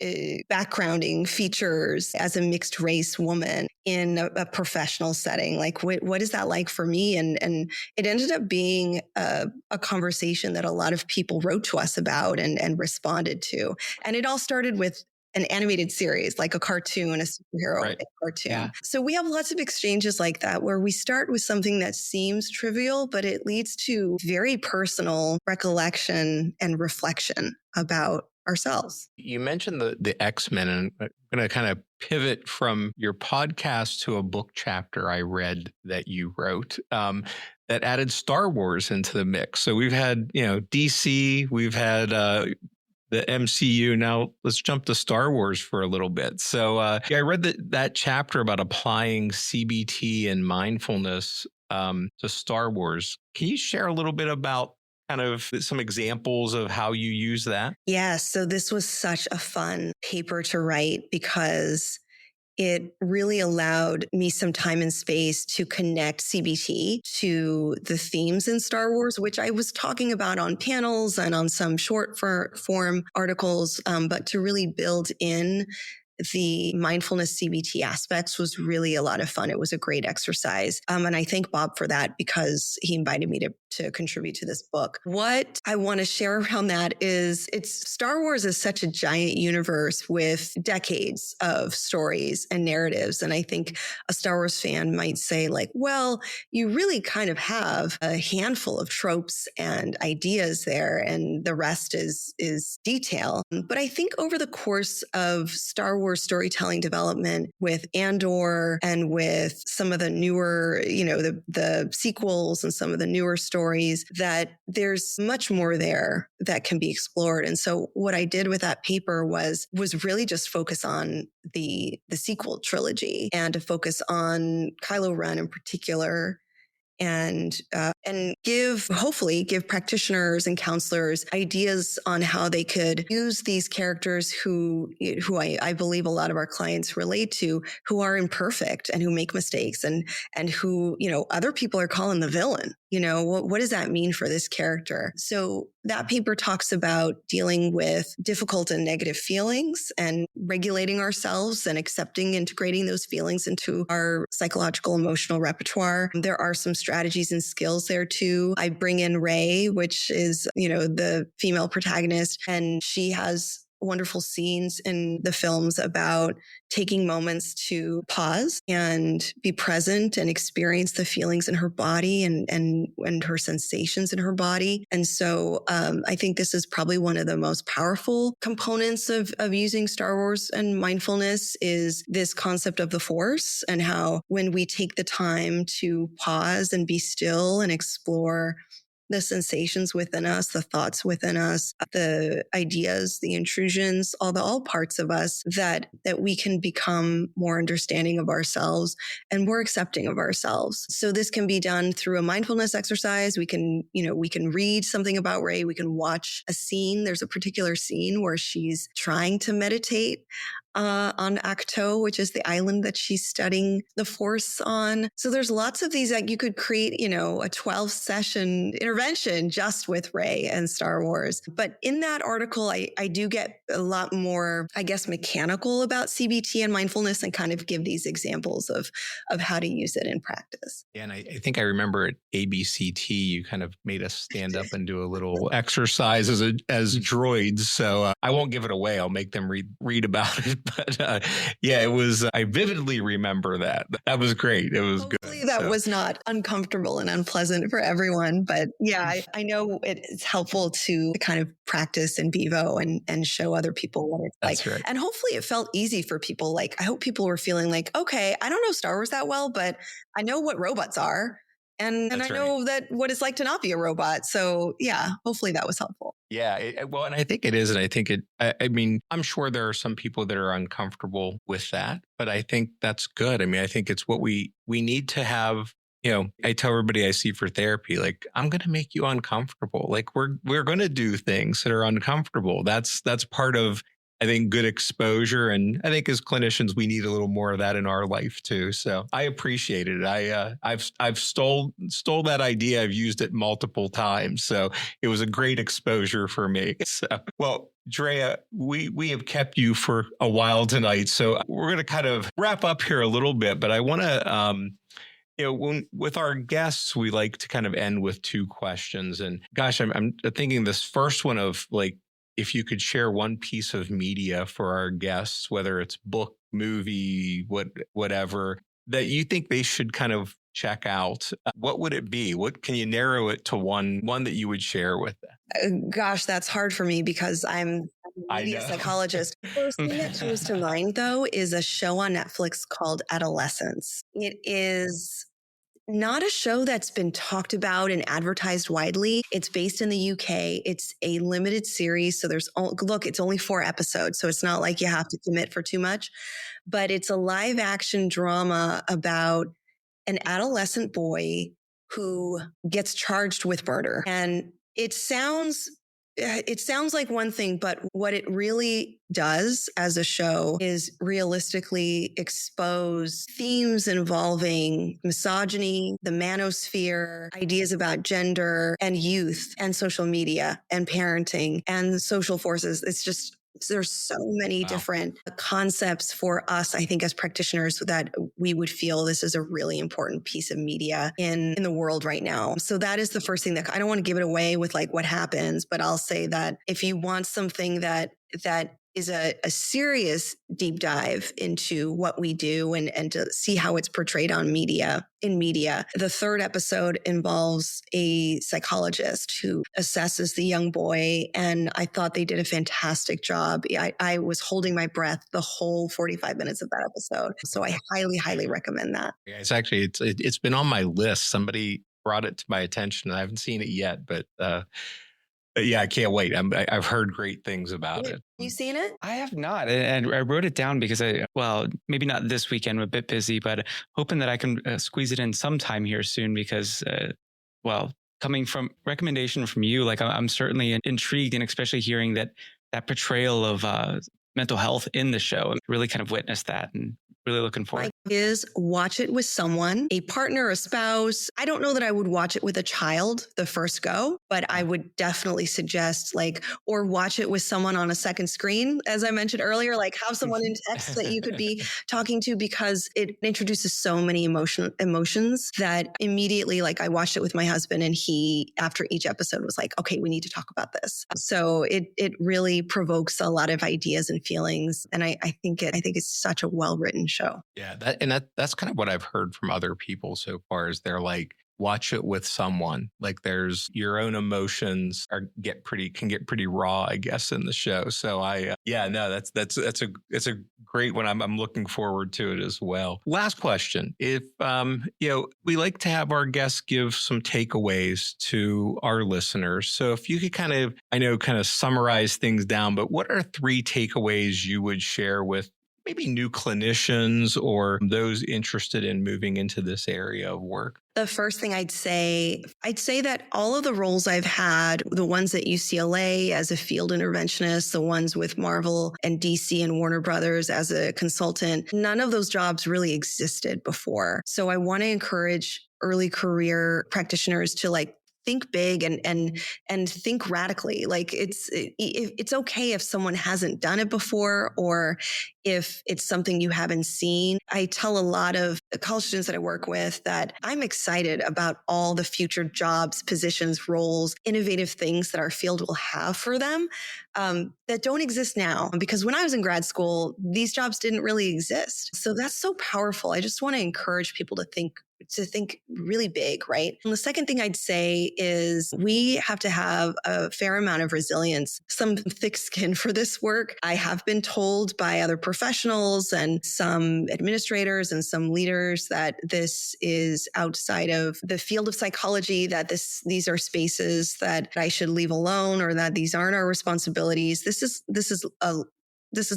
backgrounding features as a mixed race woman in a professional setting? Like, what is that like for me? And it ended up being a conversation that a lot of people wrote to us about and responded to. And it all started with an animated series, like a cartoon, a superhero cartoon. Yeah. So we have lots of exchanges like that, where we start with something that seems trivial, but it leads to very personal recollection and reflection about ourselves. You mentioned the X-Men, and I'm going to kind of pivot from your podcast to a book chapter I read that you wrote that added Star Wars into the mix. So we've had, DC, we've had the MCU. Now let's jump to Star Wars for a little bit. So I read that chapter about applying CBT and mindfulness to Star Wars. Can you share a little bit about kind of some examples of how you use that? Yes. So this was such a fun paper to write because it really allowed me some time and space to connect CBT to the themes in Star Wars, which I was talking about on panels and on some short form articles, but to really build in the mindfulness CBT aspects was really a lot of fun. It was a great exercise. And I thank Bob for that, because he invited me to contribute to this book. What I want to share around that is Star Wars is such a giant universe with decades of stories and narratives. And I think a Star Wars fan might say, like, well, you really kind of have a handful of tropes and ideas there, and the rest is detail. But I think over the course of Star Wars storytelling development, with Andor and with some of the newer, the sequels and some of the newer stories, that there's much more there that can be explored. And so what I did with that paper was really just focus on the sequel trilogy, and to focus on Kylo Ren in particular, and hopefully give practitioners and counselors ideas on how they could use these characters who I believe a lot of our clients relate to, who are imperfect and who make mistakes, and who, other people are calling the villain. What does that mean for this character? So that paper talks about dealing with difficult and negative feelings and regulating ourselves and integrating those feelings into our psychological emotional repertoire. There are some strategies and skills there too. I bring in Rey, which is, the female protagonist, and she has wonderful scenes in the films about taking moments to pause and be present and experience the feelings in her body and her sensations in her body. And so I think this is probably one of the most powerful components of using Star Wars and mindfulness, is this concept of the Force, and how when we take the time to pause and be still and explore the sensations within us, the thoughts within us, the ideas, the intrusions, all parts of us, that we can become more understanding of ourselves and more accepting of ourselves. So this can be done through a mindfulness exercise. We can read something about Rey. We can watch a scene. There's a particular scene where she's trying to meditate on Acto, which is the island that she's studying the Force on. So there's lots of these, like you could create, a 12 session intervention just with Rey and Star Wars. But in that article, I do get a lot more, I guess, mechanical about CBT and mindfulness and kind of give these examples of how to use it in practice. Yeah, and I think I remember at ABCT, you kind of made us stand up and do a little exercise as droids. So I won't give it away. I'll make them read about it. But yeah, it was, I vividly remember that. That was great. It was Hopefully good. That was not uncomfortable and unpleasant for everyone. But yeah, I know it's helpful to kind of practice in vivo and show other people what it's That's like. Right. And hopefully it felt easy for people. Like, I hope people were feeling like, okay, I don't know Star Wars that well, but I know what robots are. And I know that what it's like to not be a robot. So yeah, hopefully that was helpful. Yeah. Well, and I think it is. And I think I mean, I'm sure there are some people that are uncomfortable with that, but I think that's good. I mean, I think it's what we need to have. I tell everybody I see for therapy, like, I'm going to make you uncomfortable. Like we're going to do things that are uncomfortable. That's part of, I think, good exposure. And I think as clinicians, we need a little more of that in our life too. So I appreciate it. I've stole that idea. I've used it multiple times. So it was a great exposure for me. So, well, Drea, we have kept you for a while tonight. So we're going to kind of wrap up here a little bit, but I want to, with our guests, we like to kind of end with two questions. And gosh, I'm thinking this first one of like, if you could share one piece of media for our guests, whether it's book, movie, whatever, that you think they should kind of check out, what would it be? What can you narrow it to one that you would share with them? Gosh, that's hard for me because I'm a media psychologist. The first thing that comes to mind, though, is a show on Netflix called Adolescence. It is not a show that's been talked about and advertised widely. It's based in the UK. It's a limited series. So it's only 4 episodes. So it's not like you have to commit for too much, but it's a live action drama about an adolescent boy who gets charged with murder. And it sounds like one thing, but what it really does as a show is realistically expose themes involving misogyny, the manosphere, ideas about gender and youth and social media and parenting and social forces. There's so many different concepts for us, I think, as practitioners that we would feel this is a really important piece of media in the world right now. So that is the first thing that I don't want to give it away with like what happens, but I'll say that if you want something that is a serious deep dive into what we do and to see how it's portrayed in media. The 3rd episode involves a psychologist who assesses the young boy. And I thought they did a fantastic job. I was holding my breath the whole 45 minutes of that episode. So I highly, highly recommend that. Yeah, it's been on my list. Somebody brought it to my attention. I haven't seen it yet, but yeah, I can't wait. I've heard great things about it. You seen it? I have not. And I wrote it down because maybe not this weekend, I'm a bit busy, but hoping that I can squeeze it in sometime here soon because, coming from recommendation from you, like I'm certainly intrigued, and especially hearing that portrayal of mental health in the show, and really kind of witnessed that and really looking forward. Is watch it with someone, a partner, a spouse. I don't know that I would watch it with a child the first go, but I would definitely suggest or watch it with someone on a second screen. As I mentioned earlier, have someone in text that you could be talking to, because it introduces so many emotions that immediately, I watched it with my husband, and he, after each episode, was like, okay, we need to talk about this. So it really provokes a lot of ideas and feelings. And I think it's such a well-written show. Yeah. That's kind of what I've heard from other people so far, is they're like, watch it with someone. Like, there's your own emotions can get pretty raw, I guess, in the show. So that's a great one. I'm looking forward to it as well. Last question. If, we like to have our guests give some takeaways to our listeners. So if you could kind of summarize things down, but what are 3 takeaways you would share with maybe new clinicians or those interested in moving into this area of work? The first thing I'd say that all of the roles I've had, the ones at UCLA as a field interventionist, the ones with Marvel and DC and Warner Brothers as a consultant, none of those jobs really existed before. So I want to encourage early career practitioners to think big and think radically. Like it's okay if someone hasn't done it before or if it's something you haven't seen. I tell a lot of college students that I work with that I'm excited about all the future jobs, positions, roles, innovative things that our field will have for them that don't exist now. Because when I was in grad school, these jobs didn't really exist. So that's so powerful. I just want to encourage people to think really big, right? And the second thing I'd say is we have to have a fair amount of resilience, some thick skin for this work. I have been told by other professionals and some administrators and some leaders that this is outside of the field of psychology, that these are spaces that I should leave alone or that these aren't our responsibilities. This is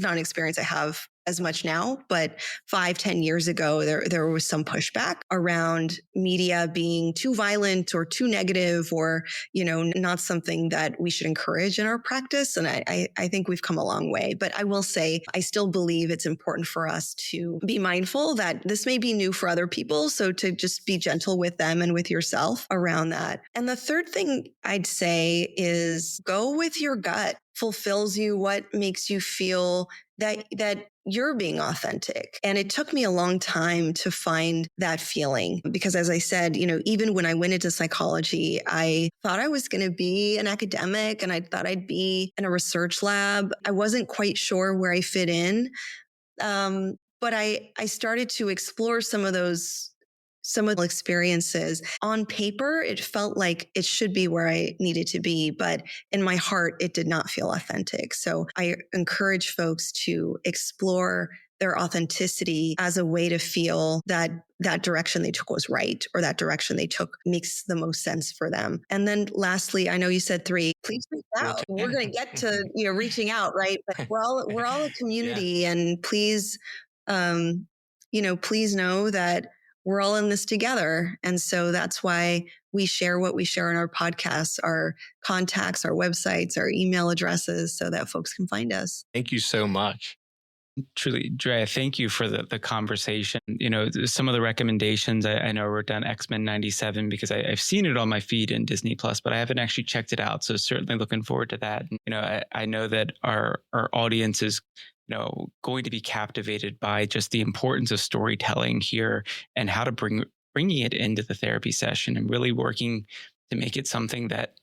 not an experience I have as much now, but 5-10 years ago, there was some pushback around media being too violent or too negative or, not something that we should encourage in our practice. And I think we've come a long way, but I will say, I still believe it's important for us to be mindful that this may be new for other people. So to just be gentle with them and with yourself around that. And the third thing I'd say is go with your gut. Fulfills you, what makes you feel that you're being authentic. And it took me a long time to find that feeling because as I said, even when I went into psychology, I thought I was going to be an academic and I thought I'd be in a research lab. I wasn't quite sure where I fit in. But I started to explore some of the experiences. On paper, it felt like it should be where I needed to be, but in my heart, it did not feel authentic. So I encourage folks to explore their authenticity as a way to feel that direction they took was right, or that direction they took makes the most sense for them. And then lastly, I know you said 3, please reach out. We're going to get to, reaching out, right? But we're all a community and please, please know that we're all in this together. And so that's why we share what we share in our podcasts, our contacts, our websites, our email addresses, so that folks can find us. Thank you so much. Truly, Drea, thank you for the conversation. Some of the recommendations, I know I wrote down X-Men 97 because I've seen it on my feed in Disney Plus, but I haven't actually checked it out. So certainly looking forward to that. I know that our audience is going to be captivated by just the importance of storytelling here and how to bringing it into the therapy session and really working to make it something that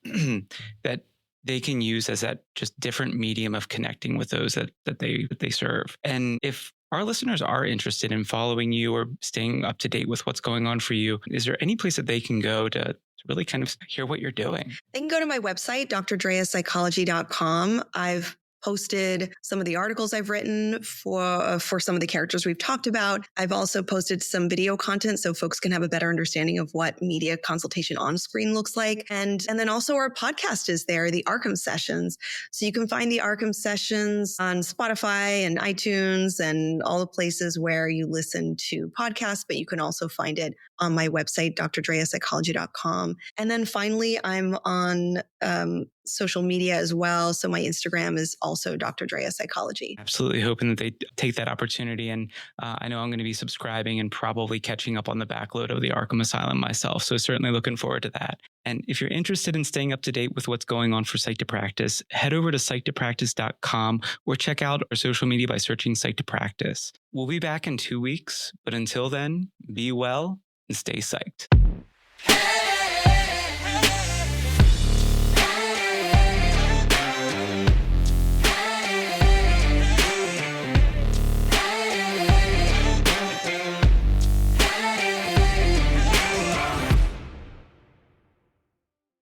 that they can use as that just different medium of connecting with those that they serve. And if our listeners are interested in following you or staying up to date with what's going on for you, is there any place that they can go to really kind of hear what you're doing? They can go to my website, drdreapsychology.com. I've posted some of the articles I've written for some of the characters we've talked about. I've also posted some video content so folks can have a better understanding of what media consultation on screen looks like. And then also our podcast is there, the Arkham Sessions. So you can find the Arkham Sessions on Spotify and iTunes and all the places where you listen to podcasts, but you can also find it on my website, drdreapsychology.com. And then finally, I'm on social media as well. So my Instagram is also Dr. Drea Psychology. Absolutely hoping that they take that opportunity. And I know I'm going to be subscribing and probably catching up on the backload of the Arkham Asylum myself. So certainly looking forward to that. And if you're interested in staying up to date with what's going on for Psyched to Practice, head over to psychedtopractice.com or check out our social media by searching Psyched to Practice. We'll be back in 2 weeks, but until then, be well and stay psyched.